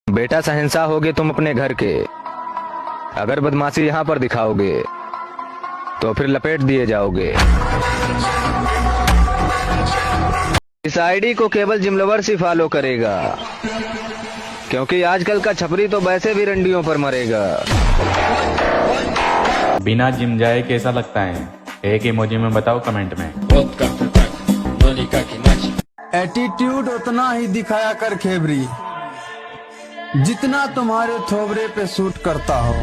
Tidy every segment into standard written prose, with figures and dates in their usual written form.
बेटा शहंशाह होगे तुम अपने घर के, अगर बदमाशी यहाँ पर दिखाओगे तो फिर लपेट दिए जाओगे। इस आईडी को केवल जिम लवर्स ही फॉलो करेगा, क्योंकि आजकल का छपरी तो वैसे भी रंडियों पर मरेगा। बिना जिम जाए कैसा लगता है? एक इमोजी में बताओ कमेंट में। एटीट्यूड उतना ही दिखाया कर खेबरी जितना तुम्हारे थोबरे पे सूट करता हो।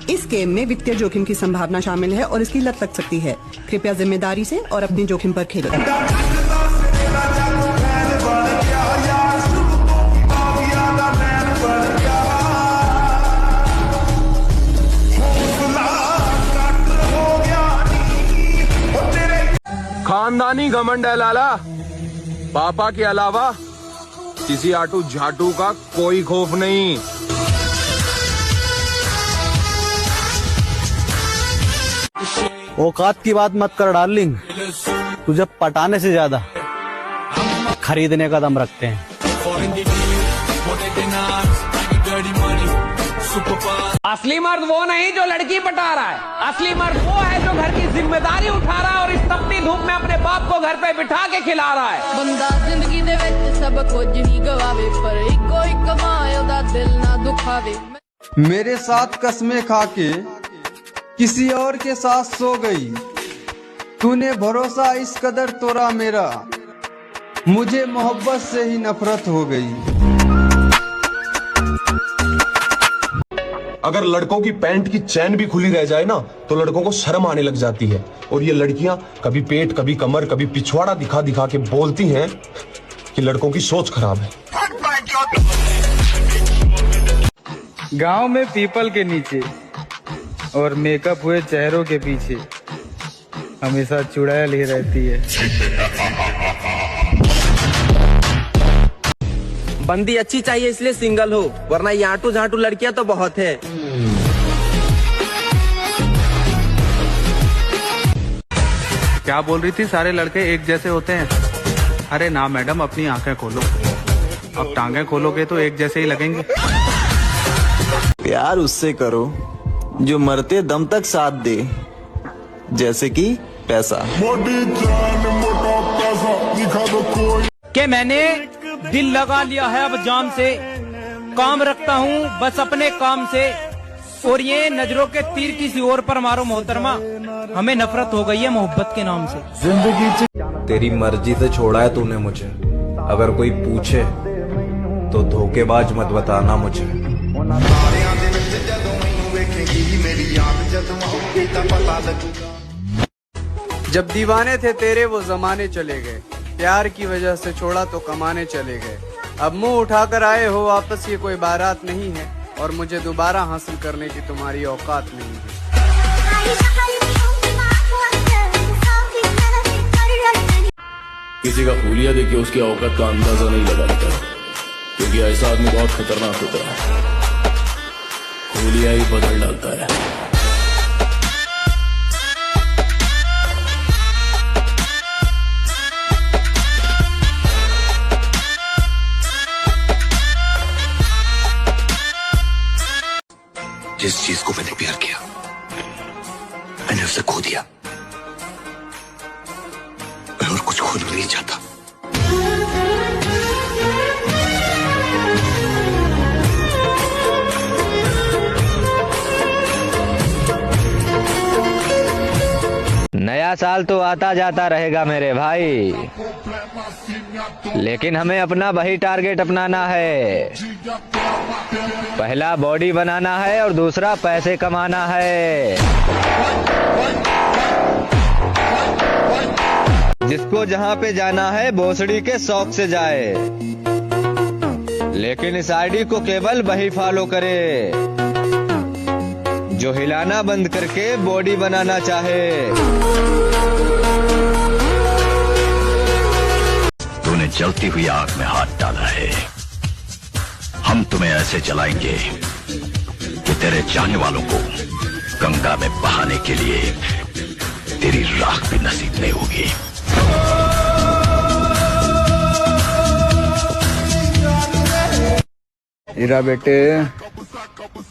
इस गेम में वित्तीय जोखिम की संभावना शामिल है और इसकी लत लग सकती है। कृपया जिम्मेदारी से और अपनी जोखिम पर खेलें। खानदानी घमंड है लाला, पापा के अलावा किसी आटू झाटू का कोई खौफ नहीं। औकात की बात मत कर डार्लिंग, तुझे पटाने से ज्यादा खरीदने का दम रखते हैं। असली मर्द वो नहीं जो लड़की पटा रहा है, असली मर्द वो है जो घर की जिम्मेदारी उठा रहा है और इस तपती धूप में अपने बाप को घर पे बिठा के खिला रहा है। बंदा जिंदगी दे विच सब कुछ ही गवावे, पर इको एक माया दा दिल ना दुखावे। मेरे साथ कसमें खा के किसी और के साथ सो गई, तूने भरोसा इस कदर तोड़ा मेरा, मुझे मोहब्बत से ही नफरत हो गई। अगर लड़कों की पैंट की चैन भी खुली रह जाए ना तो लड़कों को शर्म आने लग जाती है, और ये लड़कियां कभी पेट, कभी कमर, कभी पिछवाड़ा दिखा दिखा के बोलती हैं कि लड़कों की सोच खराब है। गांव में पीपल के नीचे और मेकअप हुए चेहरों के पीछे हमेशा चुड़ैल ही रहती है। बंदी अच्छी चाहिए इसलिए सिंगल हो, वरना ये आटू झाटू लड़कियां तो बहुत है। क्या बोल रही थी सारे लड़के एक जैसे होते हैं? अरे ना मैडम, अपनी आंखें खोलो, अब टांगें खोलोगे तो एक जैसे ही लगेंगे। प्यार उससे करो जो मरते दम तक साथ दे, जैसे कि पैसा। कि मैंने दिल लगा लिया है अब जान से, काम रखता हूँ बस अपने काम से, और ये नजरों के तीर किसी और पर मारो मोहतरमा, हमें नफरत हो गई है मोहब्बत के नाम से। जिंदगी तेरी मर्जी से छोड़ा है तूने मुझे, अगर कोई पूछे तो धोखेबाज मत बताना मुझे। जब दीवाने थे तेरे वो जमाने चले गए, प्यार की वजह से छोड़ा तो कमाने चले गए। अब मुंह उठाकर आए हो वापस, ये कोई बारात नहीं है, और मुझे दोबारा हासिल करने की तुम्हारी औकात नहीं है। किसी का हुलिया देख के उसकी औकात का अंदाजा नहीं लगा लेता, क्योंकि ऐसा आदमी बहुत खतरनाक होता है, हुलिया ही बदल डालता है। जिस चीज को मैंने प्यार किया मैंने उसे खो दिया, मैं और कुछ खोना नहीं चाहता। नया साल तो आता जाता रहेगा मेरे भाई, लेकिन हमें अपना वही टारगेट अपनाना है। पहला बॉडी बनाना है और दूसरा पैसे कमाना है। जिसको जहां पे जाना है भोसड़ी के शौक से जाए, लेकिन इस आईडी को केवल वही फॉलो करे जो हिलाना बंद करके बॉडी बनाना चाहे। तूने जलती हुई आग में हाथ डाला है, हम तुम्हें ऐसे जलाएंगे कि तेरे चाहने वालों को गंगा में बहाने के लिए तेरी राख भी नसीब नहीं होगी। हीरा बेटे,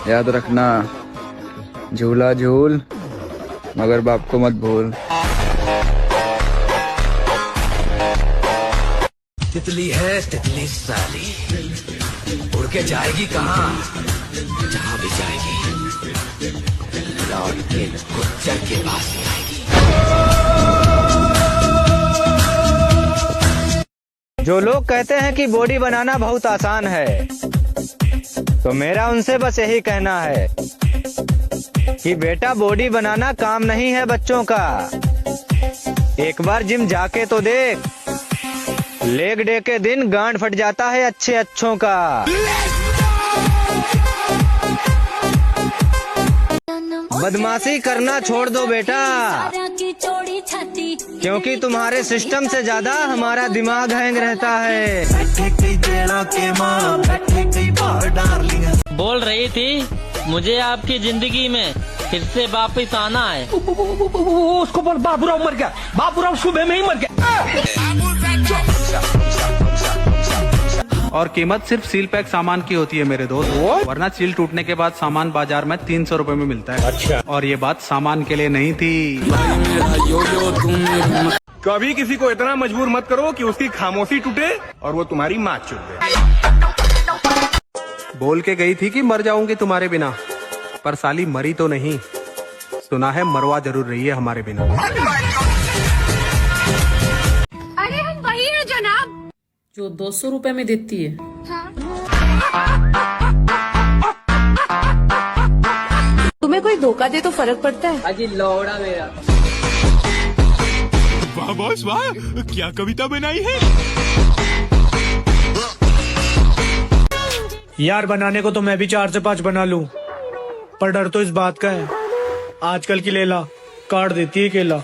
याद रखना, झूला झूल मगर बाप को मत भूल। तितली है तितली साली, उड़ के जाएगी कहाँ, जहाँ भी जाएगी लौट के गुज्जर के पास ही आएगी। जो लोग कहते हैं कि बॉडी बनाना बहुत आसान है, तो मेरा उनसे बस यही कहना है कि बेटा बॉडी बनाना काम नहीं है बच्चों का। एक बार जिम जाके तो देख, लेग डे के दिन गांड फट जाता है अच्छे अच्छों का। बदमाशी करना छोड़ दो बेटा, क्योंकि तुम्हारे सिस्टम से ज्यादा हमारा दिमाग हैंग रहता है। बोल रही थी मुझे आपकी जिंदगी में फिर से वापस आना है। उसको बोल बाबूराव मर गया, बाबूराव सुबह में ही मर गया। और कीमत सिर्फ सील पैक सामान की होती है मेरे दोस्त, वरना सील टूटने के बाद सामान बाजार में 300 रुपए में मिलता है। अच्छा। और ये बात सामान के लिए नहीं थी। कभी किसी को इतना मजबूर मत करो कि उसकी खामोशी टूटे और वो तुम्हारी माँ चुप दे। बोल के गई थी कि मर जाऊंगी तुम्हारे बिना, पर साली मरी तो नहीं, सुना है मरवा जरूर रही है हमारे बिना। अरे हम वही है जनाब जो 200 रुपए में देती है। तुम्हें कोई धोखा दे तो फर्क पड़ता है? अजी लौड़ा मेरा। वाह बॉस वाह, क्या कविता बनाई है। यार बनाने को तो मैं भी 4 से 5 बना लूं, पर डर तो इस बात का है, आजकल की लैला काट देती है केला।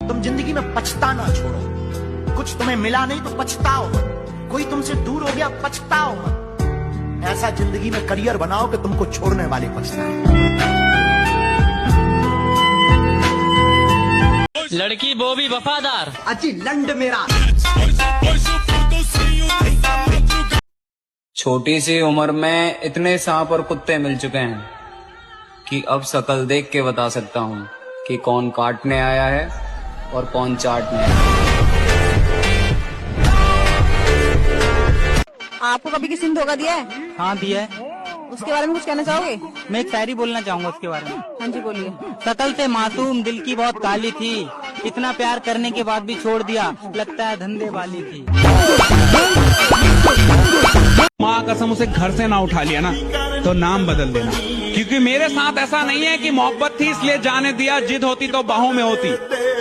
तुम जिंदगी में पछताना छोड़ो, कुछ तुम्हें मिला नहीं तो पछताओ मत, कोई तुमसे दूर हो गया पछताओ मत, ऐसा जिंदगी में करियर बनाओ कि तुमको छोड़ने वाले पछताए। लड़की वो भी वफादार। अजी लंड मेरा। छोटी सी उम्र में इतने सांप और कुत्ते मिल चुके हैं कि अब शक्ल देख के बता सकता हूँ कि कौन काटने आया है और कौन चाटने आया है। आपको कभी किसी ने धोखा दिया है? हाँ दिया है। उसके बारे में कुछ कहना चाहोगे? मैं एक शायरी बोलना चाहूंगा उसके बारे में। हाँ जी बोलिए। शकल से मासूम, दिल की बहुत काली थी, इतना प्यार करने के बाद भी छोड़ दिया, लगता है धंधे वाली थी। माँ कसम उसे घर से ना उठा लिया ना तो नाम बदल देना, क्योंकि मेरे साथ ऐसा नहीं है कि मोहब्बत थी इसलिए जाने दिया, जिद होती तो बाहों में होती।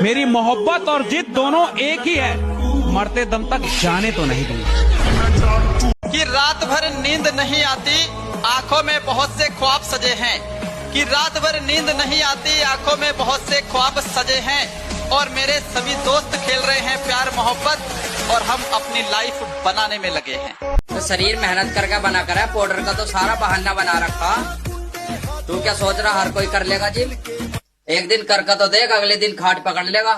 मेरी मोहब्बत और जिद दोनों एक ही है, मरते दम तक जाने तो नहीं दूंगा। कि रात भर नींद नहीं आती, आंखों में बहुत से ख्वाब सजे हैं, कि रात भर नींद नहीं आती, आंखों में बहुत से ख्वाब सजे हैं, और मेरे सभी दोस्त खेल रहे हैं प्यार मोहब्बत, और हम अपनी लाइफ बनाने में लगे हैं। तो शरीर मेहनत करके बना कर है, पाउडर का तो सारा बहाना बना रखा। तू क्या सोच रहा हर कोई कर लेगा जिम? एक दिन करके तो देख, अगले दिन खाट पकड़ लेगा।